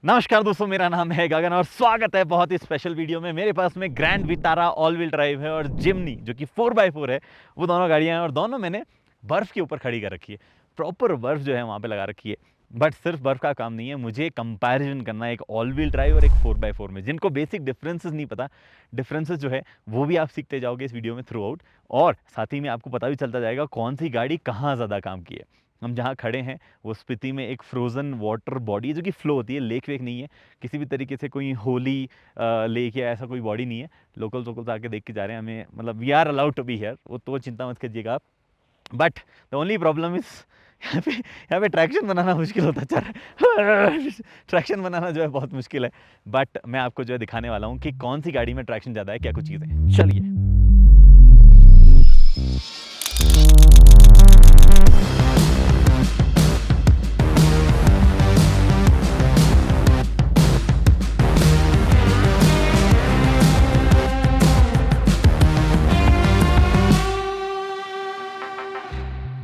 नमस्कार दोस्तों, मेरा नाम है गगन और स्वागत है बहुत ही स्पेशल वीडियो में। मेरे पास में grand Vitara all wheel drive है और जिमनी जो कि 4x4 है। वो दोनों गाड़ियां हैं और दोनों मैंने बर्फ़ के ऊपर खड़ी कर रखी है। प्रॉपर बर्फ़ जो है वहाँ पे लगा रखी है। बट सिर्फ बर्फ़ का काम नहीं है, मुझे कंपैरिजन करना है एक ऑल व्हील ड्राइव और एक 4x4 में। जिनको बेसिक डिफरेंसेस नहीं पता, डिफरेंसेस जो है वो भी आप सीखते जाओगे इस वीडियो में थ्रू आउट। और साथ ही में आपको पता भी चलता जाएगा कौन सी गाड़ी कहाँ ज़्यादा काम की है। हम जहाँ खड़े हैं वो स्पीति में एक फ्रोज़न वाटर बॉडी है जो कि फ्लो होती है, लेक वेक नहीं है किसी भी तरीके से, कोई होली लेक या ऐसा कोई बॉडी नहीं है। लोकल आके देख के जा रहे हैं हमें, मतलब we are allowed to be here, वो तो चिंता मत कीजिएगा आप। But the only problem is यहाँ पे ट्रैक्शन बनाना मुश्किल होता है। ट्रैक्शन बनाना जो है बहुत मुश्किल है। बट मैं आपको जो है दिखाने वाला हूँ कि कौन सी गाड़ी में ट्रैक्शन ज़्यादा है, क्या कुछ चीज़ें। चलिए।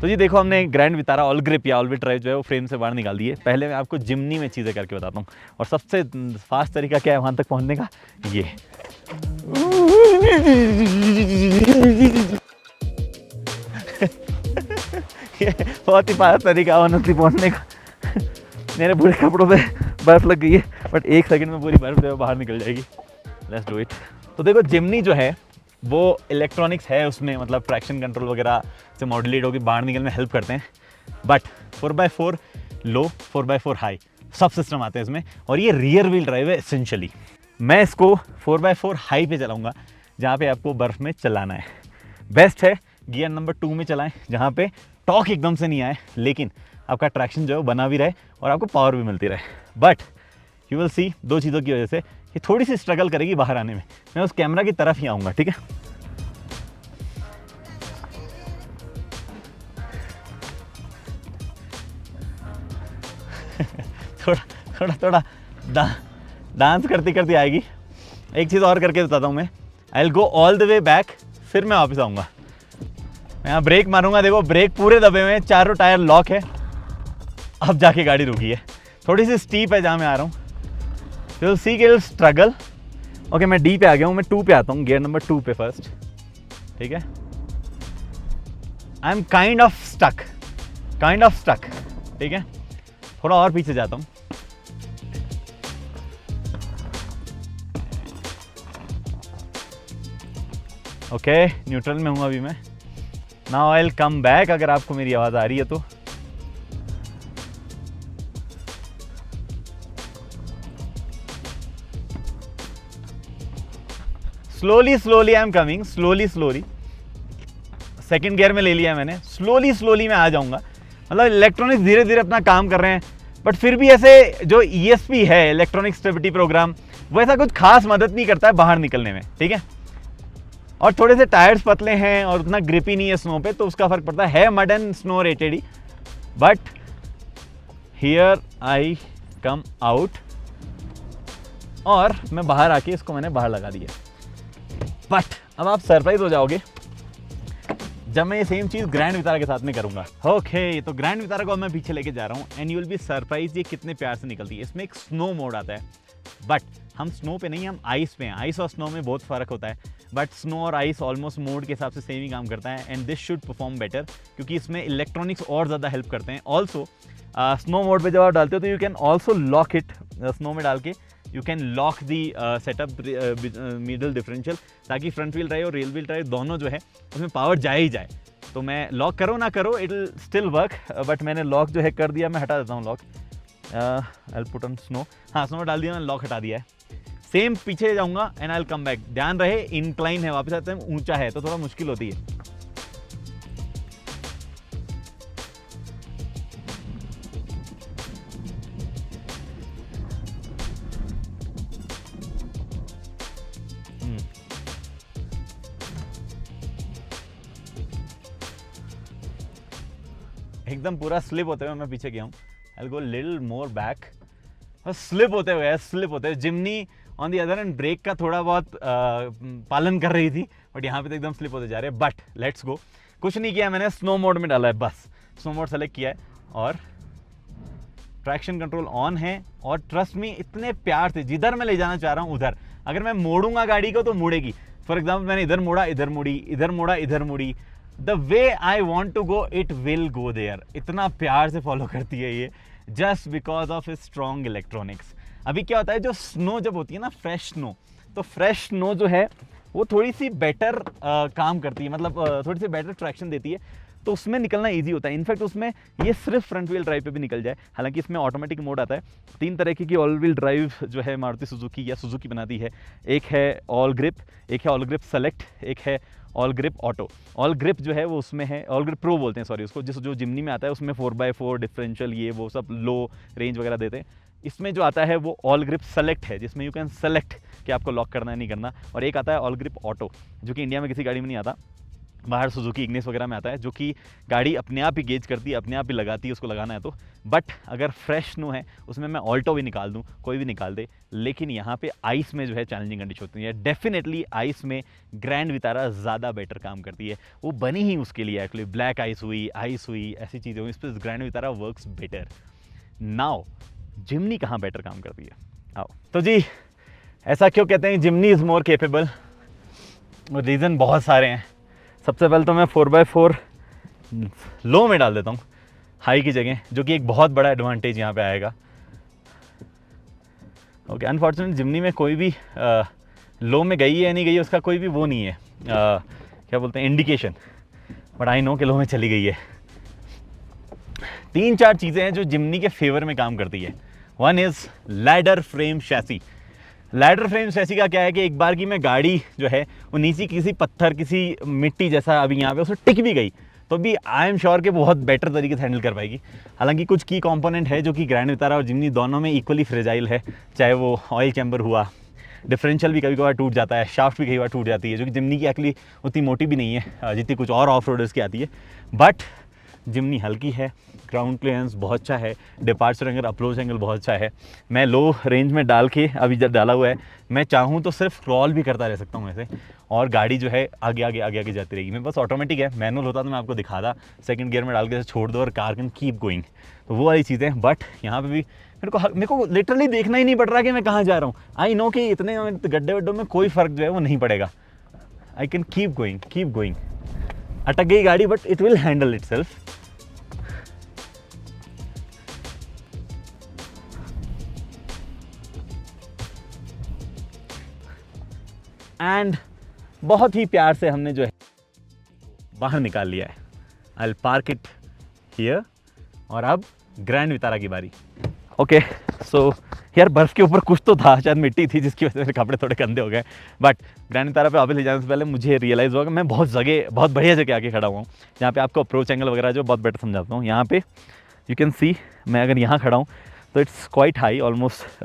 तो जी देखो, हमने ग्रैंड विटारा ऑल ग्रिप या ऑल व्हील ड्राइव जो है वो फ्रेम से बाहर निकाल दी है। पहले मैं आपको जिमनी में चीज़ें करके बताता हूँ। और सबसे फास्ट तरीका क्या है वहाँ तक पहुँचने का, ये ये बहुत ही फास्ट तरीका वहाँ तक पहुँचने का। मेरे पूरे कपड़ों पे बर्फ़ लग गई है, बट 1 सेकंड में पूरी बर्फ़ जो है बाहर निकल जाएगी। Let's do it. तो देखो, जिमनी जो है वो इलेक्ट्रॉनिक्स है उसमें, मतलब ट्रैक्शन कंट्रोल वगैरह से मॉड्यूलेट होकर बाहर निकलने में हेल्प करते हैं। But 4x4 low, 4x4 high सब सिस्टम आते हैं इसमें। और ये रियर व्हील ड्राइव है एसेंशियली। मैं इसको 4x4 हाई पे चलाऊंगा जहाँ पे आपको बर्फ़ में चलाना है। बेस्ट है गियर नंबर 2 में चलाएं जहाँ पे टॉर्क एकदम से नहीं आए, लेकिन आपका ट्रैक्शन जो है बना भी रहे और आपको पावर भी मिलती रहे। बट यू विल सी, 2 चीज़ों की वजह से ये थोड़ी सी स्ट्रगल करेगी बाहर आने में। मैं उस कैमरा की तरफ ही आऊँगा, ठीक है। थोड़ा डांस करती करती आएगी। एक चीज़ और करके बताता हूँ मैं। आई will go all the way back, फिर मैं वापस आऊँगा। मैं यहाँ ब्रेक मारूंगा, देखो ब्रेक पूरे दबे हुए हैं, चारों टायर लॉक है। अब जाके गाड़ी रुकी है। थोड़ी सी स्टीप है जहाँ मैं आ रहा हूँ, तो सी के स्ट्रगल। ओके, मैं डी पे आ गया हूँ, मैं 2 पे आता हूँ, गियर नंबर 2 पे फर्स्ट, ठीक है। I am kind of stuck, ठीक है। थोड़ा और पीछे जाता हूँ। ओके, न्यूट्रल में हूँ अभी मैं। Now I will come back, अगर आपको मेरी आवाज़ आ रही है तो। Slowly I am coming, slowly. Second gear में ले लिया मैंने, स्लोली मैं आ जाऊंगा। मतलब इलेक्ट्रॉनिक्स धीरे धीरे अपना काम कर रहे हैं, बट फिर भी ऐसे जो ESP है, इलेक्ट्रॉनिक स्टेबिलिटी प्रोग्राम, वो ऐसा कुछ खास मदद नहीं करता है बाहर निकलने में, ठीक है। और थोड़े से टायर्स पतले हैं और उतना ग्रिपी नहीं है स्नो पे, तो उसका फर्क पड़ता है। Mud and snow rated he, but here I come out और मैं बाहर आके इसको मैंने बाहर लगा दिया। बट अब आप सरप्राइज हो जाओगे जब मैं ये सेम चीज़ ग्रैंड विटारा के साथ में करूंगा। ओके, तो ग्रैंड विटारा को मैं पीछे लेके जा रहा हूँ and you will be surprise ये कितने प्यार से निकलती है। इसमें एक स्नो मोड आता है, बट हम स्नो पे नहीं, हम आइस पे हैं। आइस और स्नो में बहुत फ़र्क होता है, बट स्नो और आइस ऑलमोस्ट मोड के हिसाब से सेम ही काम करता है। And this should perform better, क्योंकि इसमें इलेक्ट्रॉनिक्स और ज़्यादा हेल्प करते हैं। ऑल्सो स्नो मोड पे जब आप डालते हो तो you can also lock it. Snow में डाल के you can lock the setup middle differential, ताकि फ्रंट व्हील ड्राइव और रियर व्हील ड्राइव दोनों जो है उसमें पावर जाए ही जाए। तो मैं लॉक करो ना करो, it will still work. But मैंने लॉक जो है कर दिया, मैं हटा देता हूँ lock. I put on snow, हाँ स्नो डाल दिया, मैंने लॉक हटा दिया है। सेम पीछे जाऊँगा and I will come back. ध्यान रहे इंक्लाइन है, वापस आते हैं ऊंचा है तो थोड़ा मुश्किल होती है। एकदम पूरा स्लिप होते हुए मैं पीछे गया हूँ। I will go little more back. Slip होते हुए Jimny on the other end brake का थोड़ा बहुत पालन कर रही थी, बट यहाँ पे तो एकदम स्लिप होते जा रहे हैं। But let's go. कुछ नहीं किया मैंने, स्नो मोड में डाला है बस। स्नो मोड सेलेक्ट किया है और ट्रैक्शन कंट्रोल ऑन है और ट्रस्ट मी इतने प्यार से जिधर मैं ले जाना चाह रहा हूँ उधर, अगर मैं मोड़ूंगा गाड़ी को तो मुड़ेगी। फॉर एग्जाम्पल मैंने इधर मोड़ा, इधर मुड़ी, इधर मोड़ा, इधर मुड़ी, the way I want to go it will go there. इतना प्यार से फॉलो करती है ये, just because of strong electronics. अभी क्या होता है, जो स्नो जब होती है ना, फ्रेश स्नो, तो फ्रेश स्नो जो है वो थोड़ी सी बेटर काम करती है, मतलब थोड़ी सी बेटर ट्रैक्शन देती है, तो उसमें निकलना इजी होता है। इनफैक्ट उसमें ये सिर्फ फ्रंट व्हील ड्राइव पे भी निकल जाए। हालांकि इसमें ऑटोमेटिक मोड आता है। 3 तरीके की ऑल व्हील ड्राइव जो है मारुति सुजुकी या सुजुकी बनाती है। एक है ऑल ग्रिप, एक है ऑल ग्रिप सेलेक्ट, एक है all grip auto. All grip जो है वो उसमें है, ऑल ग्रिप प्रो बोलते हैं सॉरी उसको, जो जिमनी में आता है उसमें 4x4 डिफरेंशियल ये वो सब लो रेंज वगैरह देते हैं। इसमें जो आता है वो ऑल ग्रिप सेलेक्ट है, जिसमें यू कैन सेलेक्ट कि आपको लॉक करना है नहीं करना। और एक आता है ऑल ग्रिप ऑटो, जो कि इंडिया में किसी गाड़ी में नहीं आता, बाहर सुजुकी इग्निस वगैरह में आता है, जो कि गाड़ी अपने आप ही गेज करती है, अपने आप ही लगाती है उसको लगाना है तो। बट अगर फ्रेश स्नो है उसमें मैं ऑल्टो भी निकाल दूँ, कोई भी निकाल दे, लेकिन यहाँ पे आइस में जो है चैलेंजिंग कंडीशन होती है। डेफिनेटली आइस में ग्रैंड विटारा ज़्यादा बेटर काम करती है, वो बनी ही उसके लिए एक्चुअली। ब्लैक आइस हुई, ऐसी चीज़ें हुई, इस पर Grand Vitara works better. Now Jimny कहाँ बेटर काम करती है, आओ। तो जी ऐसा क्यों कहते हैं जिमनी इज़ मोर केपेबल? रीज़न बहुत सारे हैं। सबसे पहले तो मैं 4x4 लो में डाल देता हूँ, हाई की जगह, जो कि एक बहुत बड़ा एडवांटेज यहाँ पे आएगा। ओके, अनफॉर्चुनेटली जिमनी में कोई भी लो में गई है या नहीं गई है उसका कोई भी वो नहीं है, क्या बोलते हैं, इंडिकेशन। बट आई नो कि लो में चली गई है। 3-4 चीज़ें हैं जो जिमनी के फेवर में काम करती है। One is ladder frame chassis. Ladder frame chassis का क्या है कि एक बार की मैं गाड़ी जो है वो नीचे किसी पत्थर, किसी मिट्टी जैसा अभी यहाँ पे उसमें टिक भी गई तो भी आई एम श्योर कि बहुत बेटर तरीके से हैंडल कर पाएगी। हालांकि कुछ की कंपोनेंट है जो कि ग्रैंड विटारा और जिमनी दोनों में इक्वली फ्रेजाइल है, चाहे वो ऑयल चैम्बर हुआ, डिफरेंशियल भी कभी कभार टूट जाता है, शाफ्ट भी कई बार टूट जाती है, जो कि जिमनी की एक्चुअली उतनी मोटी भी नहीं है जितनी कुछ और ऑफ रोडर्स की आती है। बट जिमनी हल्की है, ग्राउंड क्लियरेंस बहुत अच्छा है, डिपार्चर एंगल, अप्रोच एंगल बहुत अच्छा है। मैं लो रेंज में डाल के अभी जब डाला हुआ है, मैं चाहूँ तो सिर्फ क्रॉल भी करता रह सकता हूँ ऐसे, और गाड़ी जो है आगे आगे आगे आगे जाती रहेगी। मेरे पास ऑटोमेटिक है, मैनुअल होता तो मैं आपको दिखाता, सेकंड गियर में डाल के छोड़ दो और कार कैन कीप गोइंग, तो वो वाली चीज़ें। बट यहाँ पे भी मेरे को लिटरली देखना ही नहीं पड़ रहा कि मैं कहाँ जा रहा हूँ। आई नो कि इतने गड्ढे वड्ढों में कोई फ़र्क जो है वो नहीं पड़ेगा। I can keep going. अटक गई गाड़ी but it will handle it self. And बहुत ही प्यार से हमने जो है बाहर निकाल लिया है। I will park it here. और अब ग्रैंड विटारा की बारी। ओके, सो यार बर्फ़ के ऊपर कुछ तो था, शायद मिट्टी थी जिसकी वजह से मेरे कपड़े थोड़े गंदे हो गए। बट ग्रैंड विटारा पे वापस ले जाने से पहले मुझे रियलाइज़ हुआ कि मैं बहुत बढ़िया जगह आके खड़ा हुआ हूँ, जहाँ पे आपको अप्रोच एंगल वगैरह जो बहुत बेटर समझाता हूँ। यहाँ पे यू कैन सी, मैं अगर यहाँ खड़ा हूँ तो it's quite high, almost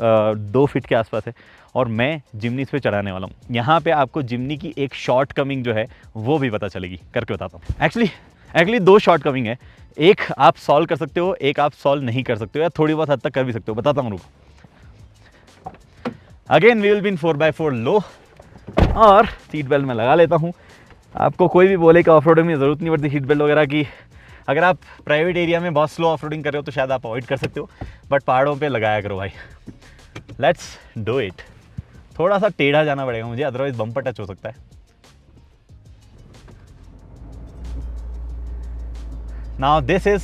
2 feet के आसपास है, और मैं जिमनी इस पर चढ़ाने वाला हूँ। यहाँ पे आपको जिमनी की एक शॉर्ट कमिंग जो है वो भी पता चलेगी, करके बताता हूँ। एक्चुअली 2 शॉर्ट कमिंग है, एक आप सॉल्व कर सकते हो, एक आप सॉल्व नहीं कर सकते हो, या थोड़ी बहुत हद तक कर भी सकते हो। बताता हूँ, रुको। Again we will be in 4x4 लो, और सीट बेल्ट मैं लगा लेता हूँ। आपको कोई भी बोले कि ऑफ रोडिंग में ज़रूरत नहीं पड़ती सीट बेल्ट वगैरह की। अगर आप प्राइवेट एरिया में बहुत स्लो ऑफ रोडिंग कर रहे हो तो शायद आप अवॉइड कर सकते हो, बट पहाड़ों पे लगाया करो भाई। Let's do it. थोड़ा सा टेढ़ा जाना पड़ेगा मुझे, अदरवाइज बम्पर टच हो सकता है। Now this is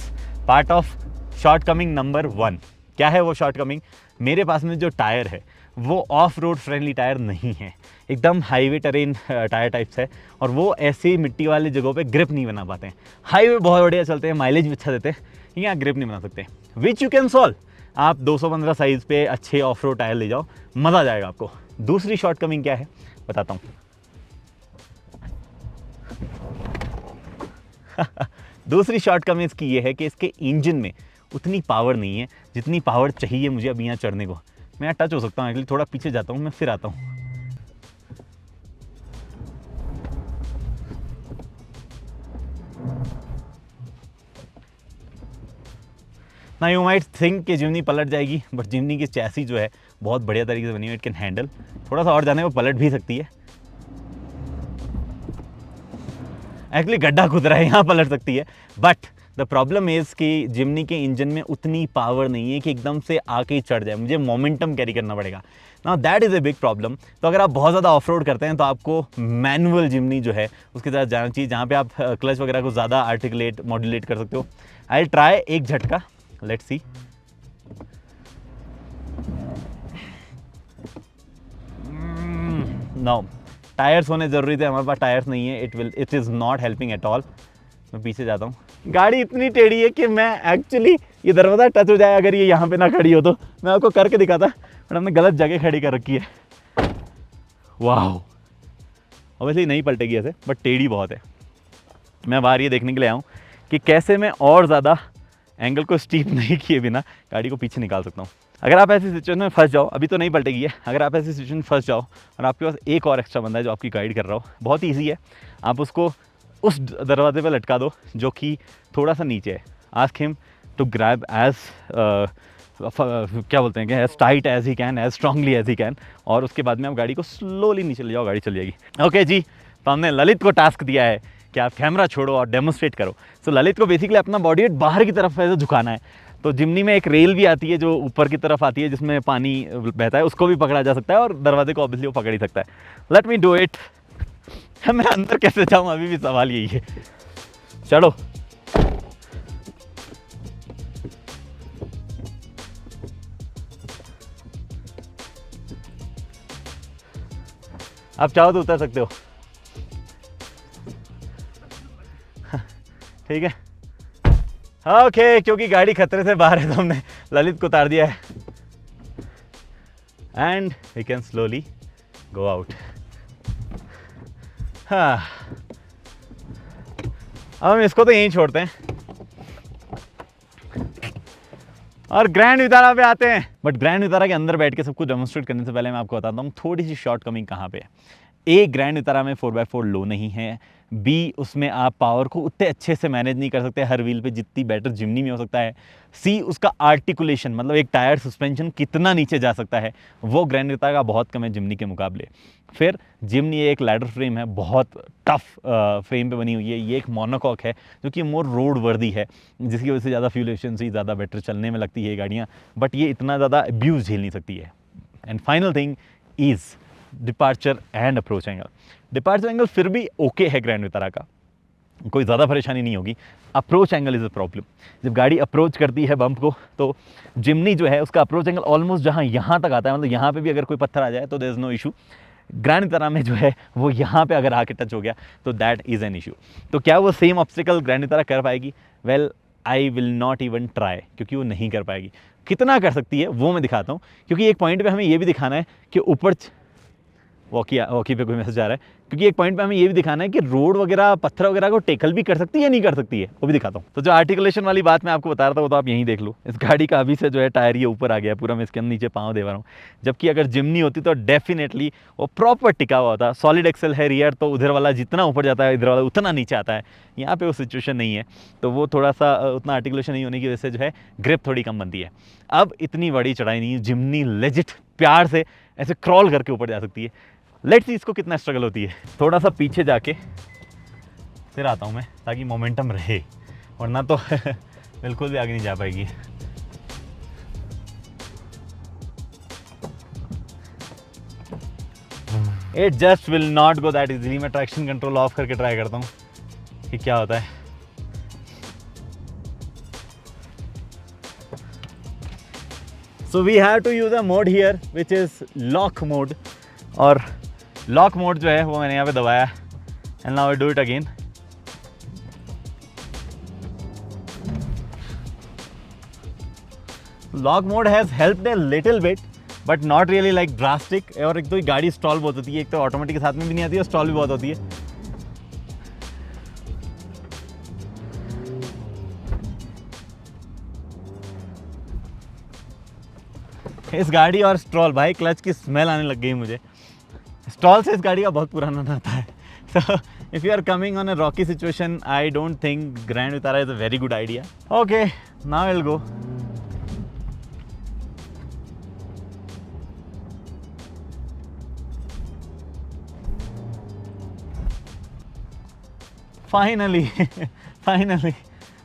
part of short coming number 1। क्या है वो शॉर्ट कमिंग? मेरे पास में जो टायर है वो ऑफ रोड फ्रेंडली टायर नहीं है, एकदम हाईवे टेरेन टायर टाइप्स है, और वो ऐसी मिट्टी वाली जगहों पे ग्रिप नहीं बना पाते हैं। हाईवे बहुत बढ़िया चलते हैं, माइलेज भी अच्छा देते हैं, यहाँ ग्रिप नहीं बना सकते। Which you can solve. आप 215 साइज़ पे अच्छे ऑफ रोड टायर ले जाओ, मज़ा आ जाएगा आपको। दूसरी शॉर्ट कमिंग क्या है बताता हूँ। दूसरी शॉर्ट कमिंग इसकी ये है कि इसके इंजन में उतनी पावर नहीं है जितनी पावर चाहिए मुझे अभी यहाँ चढ़ने को। मैं यहाँ टच हो सकता हूँ, एक्चुअली थोड़ा पीछे जाता हूँ, मैं फिर आता हूँ। ना यू माइट थिंक कि जिमनी पलट जाएगी, बट जिमनी की चैसी जो है बहुत बढ़िया तरीके से बनी हुई, इट कैन हैंडल। थोड़ा सा और जाने में पलट भी सकती है। एक्चुअली गड्ढा खुद रहा है, यहाँ पलट सकती है, बट द प्रॉब्लम इज़ कि जिमनी के इंजन में उतनी पावर नहीं है कि एकदम से आके ही चढ़ जाए, मुझे मोमेंटम कैरी करना पड़ेगा। Now that is a big problem. तो अगर आप बहुत ज़्यादा ऑफ रोड करते हैं तो आपको मैनुअल जिमनी जो है उसके साथ जाना चाहिए, जहाँ पे आप क्लच वगैरह को ज़्यादा आर्टिकुलेट मॉड्यूलेट कर सकते हो। आई ट्राई एक झटका, लेट्स सी। नो, टायर्स होने ज़रूरी थे, हमारे पास टायर्स नहीं है। It is not helping at all. मैं पीछे जाता हूँ। गाड़ी इतनी टेढ़ी है कि मैं एक्चुअली ये दरवाज़ा टच हो जाए अगर ये यहाँ पे ना खड़ी हो तो मैं आपको करके दिखाता, बट हमने गलत जगह खड़ी कर रखी है। वाह, ऑब्वियसली नहीं पलटेगी ऐसे, बट टेढ़ी बहुत है। मैं बाहर ये देखने के लिए आऊँ कि कैसे मैं और ज़्यादा एंगल को स्टीप नहीं किए बिना गाड़ी को पीछे निकाल सकता हूँ। अगर आप ऐसी सिचुएशन में फंस जाओ, अभी तो नहीं पलटेगी है, अगर आप ऐसी सिचुएशन में फंस जाओ और आपके पास एक और एक्स्ट्रा बंदा है जो आपकी गाइड कर रहा हो, बहुत ईजी है। आप उसको उस दरवाजे पर लटका दो जो कि थोड़ा सा नीचे है। Ask him to grab as क्या बोलते हैं कि as tight as he can, as strongly as he can, और उसके बाद में आप गाड़ी को स्लोली नीचे ले जाओ, गाड़ी चल जाएगी। ओके जी, तो हमने ललित को टास्क दिया है कि आप कैमरा छोड़ो और डेमोन्स्ट्रेट करो। सो ललित को बेसिकली अपना बॉडी वेट बाहर की तरफ ऐसे झुकाना है। तो जिमनी में एक रेल भी आती है जो ऊपर की तरफ आती है जिसमें पानी बहता है, उसको भी पकड़ा जा सकता है और दरवाजे को ऑब्वियसली वो पकड़ ही सकता है। Let me do it. मैं अंदर कैसे जाऊँ, अभी भी सवाल यही है। चलो, आप चाहो तो उतर सकते हो। ठीक है, ओके, क्योंकि गाड़ी खतरे से बाहर है तो हमने ललित को उतार दिया है and we can slowly go out. हाँ, अब हम इसको तो यहीं छोड़ते हैं और ग्रैंड वितारा पे आते हैं। बट ग्रैंड वितारा के अंदर बैठ के सब कुछ डेमोन्स्ट्रेट करने से पहले मैं आपको बताता हूँ थोड़ी सी शॉर्ट कमिंग कहाँ पे है। ए, ग्रैंड वितारा में 4x4 लो नहीं है। बी, उसमें आप पावर को उतने अच्छे से मैनेज नहीं कर सकते हर व्हील पे जितनी बेटर जिमनी में हो सकता है। सी, उसका आर्टिकुलेशन, मतलब एक टायर सस्पेंशन कितना नीचे जा सकता है, वो ग्रैंड वितारा का बहुत कम है जिमनी के मुकाबले। फिर जिमनी एक लैडर फ्रेम है, बहुत टफ फ्रेम पे बनी हुई है। ये एक मोनोकॉक है जो कि मोर रोड वर्दी है, जिसकी वजह से ज़्यादा फ्यूल एफिशिएंसी, ज़्यादा बेटर चलने में लगती है ये गाड़ियाँ, बट ये इतना ज़्यादा अब्यूज़ झेल नहीं सकती है। And final thing is departure and approach angle. Departure angle फिर भी ओके है ग्रैंड वितारा का, कोई ज़्यादा परेशानी नहीं होगी। Approach angle is a problem. जब गाड़ी अप्रोच करती है बम्प को तो जिमनी जो है उसका अप्रोच एंगल ऑलमोस्ट जहाँ यहाँ तक आता है, मतलब यहाँ पे भी अगर कोई पत्थर आ जाए तो there is no issue. Grand Vitara में जो है वो यहाँ पे अगर आके टच हो गया तो दैट इज़ एन इशू। तो क्या वो सेम ऑब्स्टिकल ग्रैंड वितारा कर पाएगी? Well, I will not even try, क्योंकि वो नहीं कर पाएगी। कितना कर सकती है वो मैं दिखाता हूँ, क्योंकि एक पॉइंट पे हमें ये भी दिखाना है कि ऊपर वॉकी पे कोई मैसेज आ रहा है, क्योंकि एक पॉइंट पे हमें ये भी दिखाना है कि रोड वगैरह, पत्थर वगैरह को टेकल भी कर सकती है या नहीं कर सकती है, वो भी दिखाता हूँ। तो जो आर्टिकुलेशन वाली बात मैं आपको बता रहा था वो तो आप यहीं देख लो। इस गाड़ी का अभी से जो है टायर ये ऊपर आ गया पूरा, मैं इसके नीचे पाँव दे रहा हूँ। जबकि अगर जिमनी होती तो डेफिनेटली वो प्रॉपर टिका हुआ होता। सॉलिड एक्सेल है रियर, तो उधर वाला जितना ऊपर जाता है इधर वाला उतना नीचे आता है। यहाँ पे वो सिचुएशन नहीं है, तो वो थोड़ा सा उतना आर्टिकुलेशन नहीं होने की वजह से जो है ग्रिप थोड़ी कम बनती है। अब इतनी बड़ी चढ़ाई नहीं, जिमनी लेजिट प्यार से ऐसे क्रॉल करके ऊपर जा सकती है। लेट्स सी इसको कितना स्ट्रगल होती है। थोड़ा सा पीछे जाके फिर आता हूँ मैं, ताकि मोमेंटम रहे, वरना तो बिल्कुल भी आगे नहीं जा पाएगी। It just will not go that easily. मैं ट्रैक्शन कंट्रोल ऑफ करके ट्राई करता हूँ कि क्या होता है। So we have to use a mode here which is lock mode, और लॉक मोड जो है वो मैंने यहाँ पे दबाया and now I do it again. Lock mode has helped a little bit but not really like drastic. और एक तो ये गाड़ी स्टॉल बहुत होती है, एक तो ऑटोमेटिक के साथ में भी नहीं आती है, स्टॉल भी बहुत होती है। इस गाड़ी और स्ट्रॉल, भाई क्लच की स्मेल आने लग गई मुझे। स्टॉल से इस गाड़ी का बहुत पुराना नाता है। So if you are coming on a rocky situation, I don't think Grand Vitara is a very good idea. Okay, now I'll go. Finally, finally,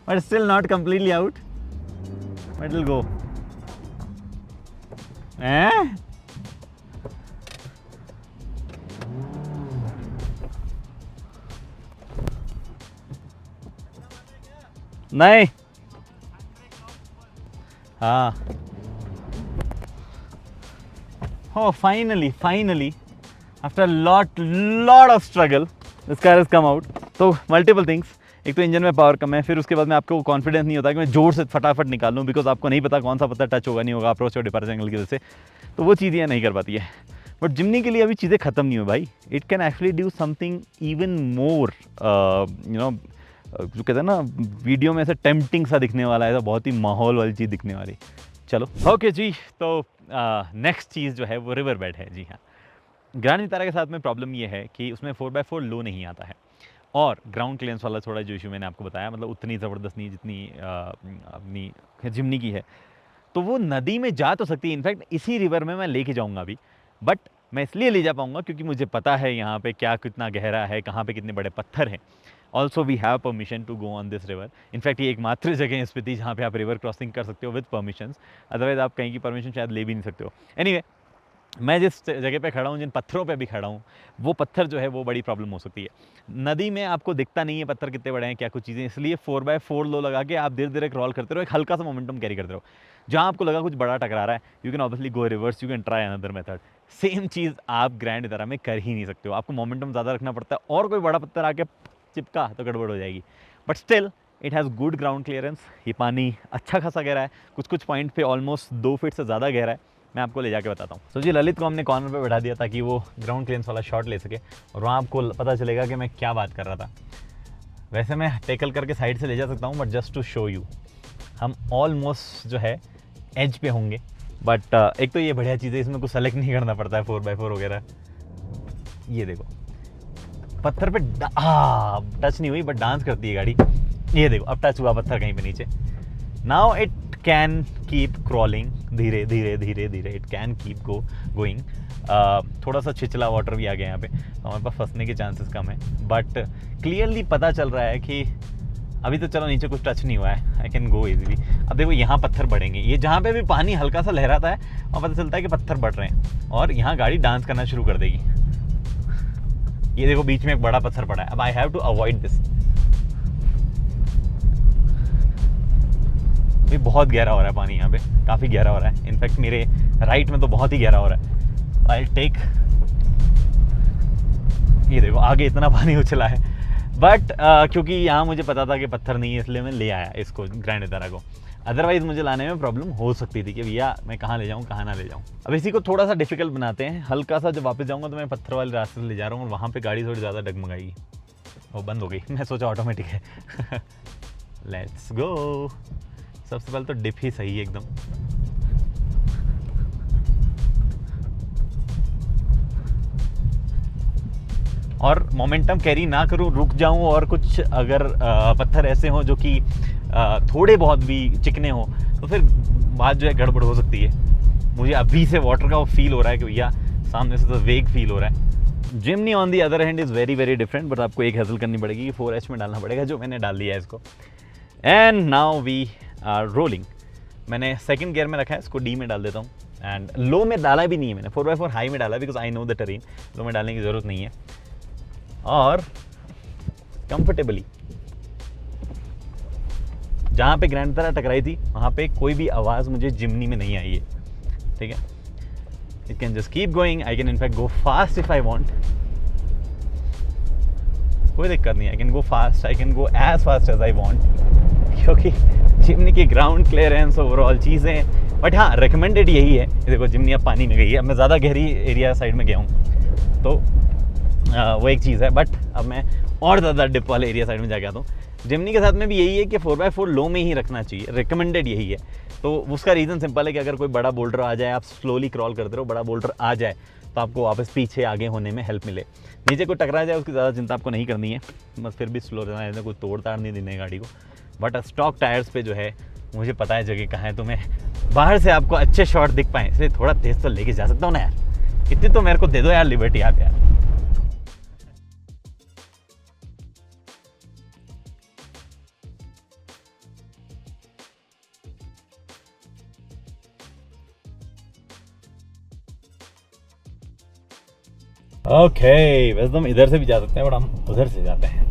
but still not completely out, but it'll go. नहीं, हाँ, oh finally after a lot of struggle this car has come out. तो multiple things, एक तो engine में power कम है, फिर उसके बाद में आपको कॉन्फिडेंस नहीं होता कि मैं जोर से फटाफट निकाल लूँ, बिकॉज आपको नहीं पता कौन सा पत्थर टच होगा नहीं होगा अप्रोच और डिपार्चर एंगल की वजह से, तो वो चीज़ें नहीं कर पाती है. बट जिमनी के लिए अभी चीज़ें ख़त्म नहीं हुई भाई. It can actually do something even more, you know, जो कहते हैं ना वीडियो में ऐसा टेम्पटिंग सा दिखने वाला है, ऐसा बहुत ही माहौल वाली चीज़ दिखने वाली. चलो ओके जी. तो नेक्स्ट चीज़ जो है वो रिवर बेड है. जी हाँ, ग्रैंड विटारा के साथ में प्रॉब्लम ये है कि उसमें 4x4 लो नहीं आता है, और ग्राउंड क्लियरेंस वाला थोड़ा जो इशू मैंने आपको बताया, मतलब उतनी ज़बरदस्त नहीं जितनी अपनी जिमनी की है. तो वो नदी में जा तो सकती है, इनफैक्ट इसी रिवर में मैं लेके जाऊंगा अभी, बट मैं इसलिए ले जा पाऊंगा क्योंकि मुझे पता है यहाँ पे क्या कितना गहरा है, कहाँ पे कितने बड़े पत्थर हैं. Also we have permission to go on this river. In fact ये एकमात्र जगह है स्पीति जहाँ पे आप रिवर क्रॉसिंग कर सकते हो विद परमिशन, अदरवाइज आप कहीं की परमिशन शायद ले भी नहीं सकते हो. एनीवे, मैं जिस जगह पे खड़ा हूँ, जिन पत्थरों पे भी खड़ा हूँ, वो पत्थर जो है वो बड़ी प्रॉब्लम हो सकती है. नदी में आपको दिखता नहीं है पत्थर कितने बड़े हैं, क्या कुछ चीज़ें, इसलिए 4x4 लो लगा के आप धीरे धीरे क्रॉल करते रहो, एक हल्का सा मोमेंटम कैरी करते रहो. जहाँ आपको लगा कुछ बड़ा टकरा रहा है, you can obviously go reverse, you can try another method. Same चीज़ आप ग्रैंड विटारा में कर ही नहीं सकते हो, आपको मोमेंटम ज़्यादा रखना पड़ता है, और कोई बड़ा पत्थर आके चिपका तो गड़बड़ हो जाएगी. But still it has good ground clearance. ये पानी अच्छा खासा गहरा है, कुछ कुछ पॉइंट पे ऑलमोस्ट 2 फीट से ज़्यादा गहरा है. मैं आपको ले जाके बताता हूँ. तो जी, ललित को हमने कॉर्नर पे बैठा दिया ताकि वो ग्राउंड क्लियरेंस वाला शॉट ले सके, और वहाँ आपको पता चलेगा कि मैं क्या बात कर रहा था. वैसे मैं टैकल करके साइड से ले जा सकता हूँ, but just to show you, हम ऑलमोस्ट जो है एज पे होंगे. बट एक तो ये बढ़िया चीज़ है, इसमें कुछ सेलेक्ट नहीं करना पड़ता है 4x4 वगैरह. ये देखो पत्थर पे टच नहीं हुई, बट डांस करती है गाड़ी. ये देखो अब टच हुआ पत्थर कहीं पे नीचे. Now it can keep crawling, धीरे धीरे धीरे धीरे इट कैन कीप गोइंग. थोड़ा सा छिछला वाटर भी आ गया यहाँ पे, तो हमारे पास फंसने के चांसेस कम है, बट क्लियरली पता चल रहा है कि अभी तो चलो नीचे कुछ टच नहीं हुआ है, आई कैन गो इजीली. अब देखो यहाँ पत्थर बढ़ेंगे, ये जहाँ पे भी पानी हल्का सा लहराता है और पता चलता है कि पत्थर बढ़ रहे हैं, और यहाँ गाड़ी डांस करना शुरू कर देगी. ये देखो बीच में एक बड़ा पत्थर पड़ा है, अब I have to avoid this. भी बहुत गहरा हो रहा है पानी यहाँ पे, काफ़ी गहरा हो रहा है. इनफैक्ट मेरे राइट में तो बहुत ही गहरा हो रहा है. आई टेक, ये देखो आगे इतना पानी उछला है, बट क्योंकि यहाँ मुझे पता था कि पत्थर नहीं है, इसलिए मैं ले आया इसको, ग्रैंड विटारा को. अदरवाइज़ मुझे लाने में प्रॉब्लम हो सकती थी कि भैया मैं कहाँ ले जाऊँ कहाँ ना ले जाऊँ. अब इसी को थोड़ा सा डिफिकल्ट बनाते हैं, हल्का सा. जब वापस जाऊँगा तो मैं पत्थर वाले रास्ते से ले जा रहा हूँ, और वहाँ पर गाड़ी थोड़ी ज़्यादा डगमगाएगी. वो बंद हो गई, मैं सोचा ऑटोमेटिक है. Let's go. सबसे पहले तो डिप ही सही है एकदम. और मोमेंटम कैरी ना करूं, रुक जाऊं, और कुछ अगर पत्थर ऐसे हों जो कि थोड़े बहुत भी चिकने हो, तो फिर बात जो है गड़बड़ हो सकती है. मुझे अभी से वाटर का वो फील हो रहा है कि भैया सामने से तो वेग फील हो रहा है. Jimny on the other hand is very very different, but आपको एक हैसल करनी पड़ेगी, 4H में डालना पड़ेगा, जो मैंने डाल दिया है इसको. And now we are rolling. मैंने सेकंड गियर में रखा है, इसको डी में डाल देता हूँ. एंड लो में डाला भी नहीं है मैंने, 4x4 हाई में डाला, because I know the terrain. Low में डालने की ज़रूरत नहीं है. और कंफर्टेबली जहाँ पे ग्रैंड विटारा टकराई थी वहाँ पे कोई भी आवाज़ मुझे जिमनी में नहीं आई है. ठीक है, it can just keep going. I can in fact go fast if I want, कोई दिक्कत नहीं. I can go fast, I can go as fast as I want, क्योंकि जिमनी की ग्राउंड क्लियरेंस ओवरऑल चीज़ें. बट हाँ, रिकमेंडेड यही है. देखो जिमनी अब पानी में गई है, अब मैं ज़्यादा गहरी एरिया साइड में गया हूँ, तो वो एक चीज़ है. बट अब मैं और ज़्यादा डिप वाले एरिया साइड में जा गया हूँ. जिमनी के साथ में भी यही है कि 4x4 लो में ही रखना चाहिए, रिकमेंडेड यही है. तो उसका रीज़न सिंपल है कि अगर कोई बड़ा बोल्डर आ जाए, आप स्लोली क्रॉल करते रहो, बड़ा बोल्डर आ जाए तो आपको वापस पीछे आगे होने में हेल्प मिले. नीचे कोई टकरा जाए उसकी ज़्यादा चिंता आपको नहीं करनी है, बस फिर भी स्लो रहना है, कोई तोड़ ताड़ नहीं देनी है गाड़ी को. बट स्टॉक टायर्स पे जो है मुझे पता है जगह कहाँ है, तो मैं बाहर से आपको अच्छे शॉट दिख पाएँ, इसलिए थोड़ा तेज़ तो लेके जा सकता हूँ ना यार. इतनी तो मेरे को दे दो यार लिबर्टी आप यार. ओके, वैसे तो हम इधर से भी जा सकते हैं बट हम उधर से जाते हैं।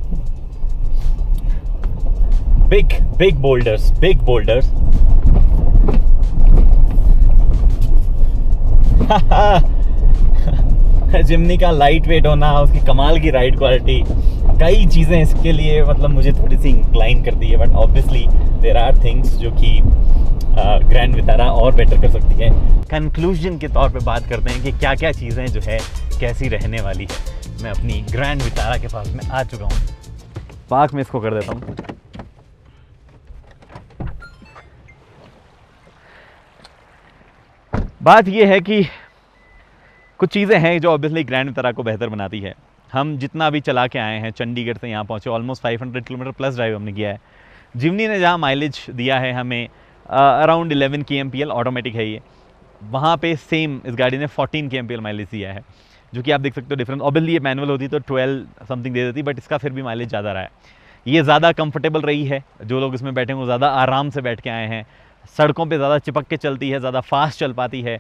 Big boulders, big boulders. Jimny का लाइट वेट होना, उसकी कमाल की राइड क्वालिटी, कई चीज़ें इसके लिए मतलब मुझे थोड़ी सी इंक्लाइन करती है, but obviously there are things जो कि ग्रैंड विटारा और बेटर कर सकती है। कंक्लूजन के तौर पे बात करते हैं कि क्या क्या चीज़ें जो है कैसी रहने वाली है। मैं अपनी ग्रैंड विटारा के पास में आ चुका हूँ। पार्क में इसको कर देता हूँ। बात ये है कि कुछ चीज़ें हैं जो ऑब्वियसली ग्रैंड विटारा को बेहतर बनाती है। हम जितना भी चला के आए हैं, चंडीगढ़ से यहाँ पहुँचे, ऑलमोस्ट 500 किलोमीटर प्लस ड्राइव हमने किया है। जिमनी ने जहाँ माइलेज दिया है हमें अराउंड 11 kmpl, ऑटोमेटिक है ये, वहाँ पे सेम इस गाड़ी ने 14 kmpl माइलेज दिया है, जो कि आप देख सकते हो डिफरेंस। ऑब्वियसली ये मैनुअल होती तो 12 समथिंग दे देती, बट इसका फिर भी माइलेज ज़्यादा रहा है। ये ज़्यादा कंफर्टेबल रही है, जो लोग इसमें बैठे हैं वो ज़्यादा आराम से बैठ के आए हैं। सड़कों पे ज़्यादा चिपक के चलती है, ज़्यादा फास्ट चल पाती है।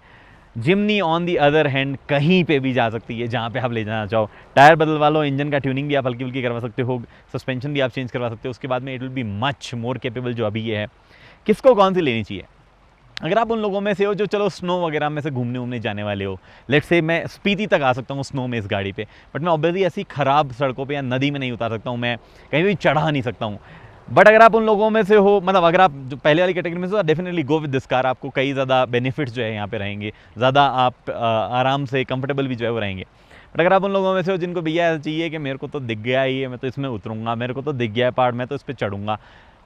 Jimny on the other hand कहीं पे भी जा सकती है जहाँ पे आप ले जाना चाहो। टायर बदलवा लो, इंजन का ट्यूनिंग भी आप हल्की फुल्की करवा सकते हो, सस्पेंशन भी आप चेंज करवा सकते हो। उसके बाद में it will be much more capable जो अभी ये है। किसको कौन सी लेनी चाहिए? अगर आप उन लोगों में से हो जो चलो स्नो वगैरह में से घूमने जाने वाले हो, लेट्स से मैं स्पीति तक आ सकता हूँ स्नो में इस गाड़ी पे, बट मैं ऑब्वियसली ऐसी ख़राब सड़कों पे या नदी में नहीं उतार सकता हूँ, मैं कहीं भी चढ़ा नहीं सकता हूँ। बट अगर आप उन लोगों में से हो, मतलब अगर आप जो पहले वाली कैटेगरी में से हो, definitely go with this car. आपको कई ज़्यादा बेनिफिट्स जो है यहाँ पे रहेंगे, ज़्यादा आप आराम से कंफर्टेबल भी जो है वो रहेंगे। बट अगर आप उन लोगों में से हो जिनको भैया ऐसा चाहिए कि मेरे को तो दिख गया ही है, मैं तो इसमें उतरूँगा, मेरे को तो दिख गया है पहाड़, मैं तो इस पर चढ़ूँगा,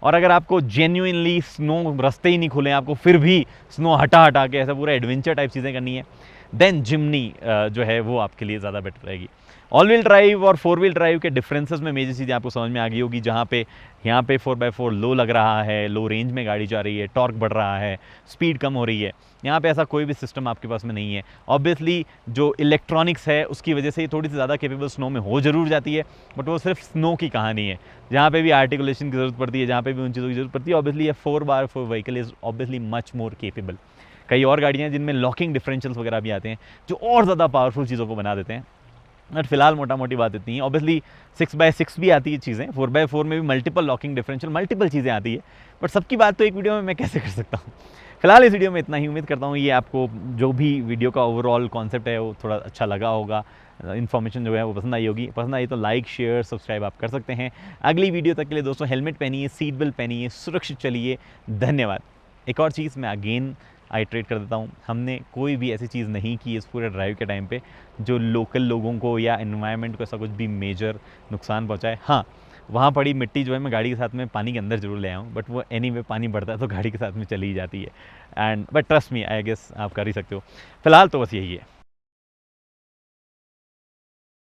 और अगर आपको जेन्युइनली स्नो रास्ते ही नहीं खुले, आपको फिर भी स्नो हटा के ऐसा पूरा एडवेंचर टाइप चीज़ें करनी है, देन जिमनी जो है वो आपके लिए ज़्यादा बेटर रहेगी। ऑल व्हील ड्राइव और 4 व्हील ड्राइव के डिफरेंसेस में मेजर चीज़ें आपको समझ में आ गई होगी, जहाँ पे यहाँ पे 4x4 लो लग रहा है, लो रेंज में गाड़ी जा रही है, टॉर्क बढ़ रहा है, स्पीड कम हो रही है। यहाँ पे ऐसा कोई भी सिस्टम आपके पास में नहीं है। ऑब्वियसली जो इलेक्ट्रॉनिक्स है उसकी वजह से ये थोड़ी सी ज़्यादा कैपेबल स्नो में हो जरूर जाती है, बट वो सिर्फ स्नो की कहानी है। जहाँ पे भी आर्टिकुलेशन की ज़रूरत पड़ती है, जहाँ पे भी उन चीज़ों की ज़रूरत पड़ती है, ऑब्वियसली ये 4x4 vehicle is obviously much more capable. कई और गाड़ियाँ हैं जिनमें लॉकिंग डिफरेंशियल्स वगैरह भी आते हैं जो और ज़्यादा पावरफुल चीज़ों को बना देते हैं, बट फिलहाल मोटा मोटी बात इतनी है। ऑब्वियसली 6x6 भी आती है चीज़ें, 4x4 में भी मल्टीपल लॉकिंग डिफरेंशियल, मल्टीपल चीज़ें आती है, बट सबकी बात तो एक वीडियो में मैं कैसे कर सकता हूँ। फिलहाल इस वीडियो में इतना ही। उम्मीद करता हूँ ये आपको जो भी वीडियो का ओवरऑल कॉन्सेप्ट है वो थोड़ा अच्छा लगा होगा, इन्फॉर्मेशन जो है वो पसंद आई होगी। पसंद आई तो लाइक शेयर सब्सक्राइब आप कर सकते हैं। अगली वीडियो तक के लिए दोस्तों हेलमेट पहनिए, सीट बेल्ट पहनिए, सुरक्षित चलिए। धन्यवाद। एक और चीज़ मैं अगेन आइट्रेट कर देता हूँ, हमने कोई भी ऐसी चीज़ नहीं की इस पूरे ड्राइव के टाइम पे जो लोकल लोगों को या एनवायरनमेंट को ऐसा कुछ भी मेजर नुकसान पहुँचाए। हाँ, वहाँ पड़ी मिट्टी जो है मैं गाड़ी के साथ में पानी के अंदर जरूर ले आऊँ, बट वो एनीवे पानी बढ़ता है तो गाड़ी के साथ में चली ही जाती है। And but trust me, I guess आप कर ही सकते हो। फिलहाल तो बस यही है।